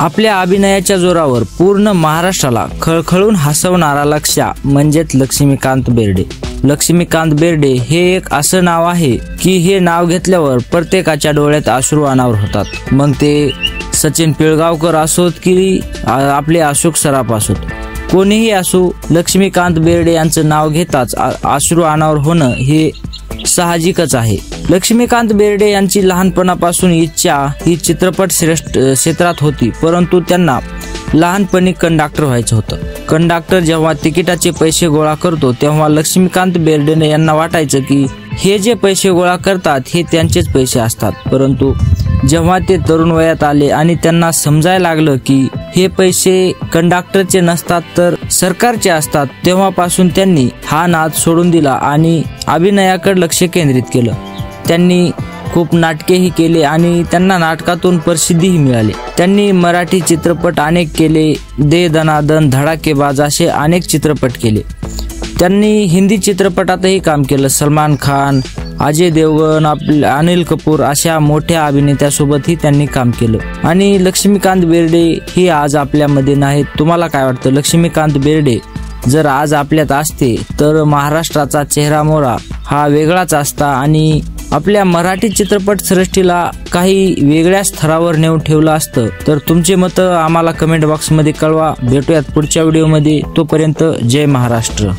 आपल्या अभिनयाच्या जोरावर पूर्ण महाराष्ट्राला खळखळून हसवणारा लक्ष्या म्हणजेच लक्ष्मीकांत बेर्डे। लक्ष्मीकांत बेर्डे हे एक असं नाव आहे की हे नाव घेतल्यावर प्रत्येकाच्या डोळ्यात अश्रू अनावर होतात। मग ते सचिन पिळगावकर असोत की आपले अशोक सराफ असोत, कोणीही असो, लक्ष्मीकांत बेर्डे यांचं नाव घेताच अश्रू अनावर होणं हे साहजिकच आहे। लक्ष्मीकांत बेर्डे यांची लहानपणापासून इच्छा ही चित्रपट क्षेत्रात होती, परंतु त्यांना लहानपणी कंडक्टर व्हायचं होतं। कंडक्टर जेव्हा तिकिटाचे पैसे गोळा करतो तेव्हा लक्ष्मीकांत बेर्डे यांना वाटायचं की हे जे पैसे गोळा करतात हे त्यांचेच पैसे असतात, परंतु जेव्हा ते तरुण वयात आले आणि त्यांना समजायला लागलं की हे पैसे कंडक्टरचे नसतात तर सरकारचे असतात, तेव्हापासून त्यांनी हा नाद सोडून दिला आणि अभिनयाकडे लक्ष केंद्रित केलं। त्यांनी खूप नाटकेही केले आणि त्यांना नाटकातून प्रसिद्धीही मिळाली। त्यांनी मराठी चित्रपट अनेक केले, दे दनादन, धडाकेबाज असे अनेक चित्रपट केले। त्यांनी हिंदी चित्रपटातही काम केलं, सलमान खान, अजय देवगण, अनिल कपूर अशा मोठ्या अभिनेत्यासोबतही त्यांनी काम केलं। आणि लक्ष्मीकांत बेर्डे ही आज आपल्यामध्ये नाहीत। तुम्हाला काय वाटतं? लक्ष्मीकांत बेर्डे जर आज आपल्यात असते तर महाराष्ट्राचा चेहरा मोहरा हा वेगळाच असता आणि आपल्या मराठी चित्रपट सृष्टीला काही वेगळ्या स्तरावर नेऊन ठेवलं असतं। तर तुमचे मत आम्हाला कमेंट बॉक्समध्ये कळवा। भेटूयात पुढच्या व्हिडिओमध्ये, तोपर्यंत जय महाराष्ट्र।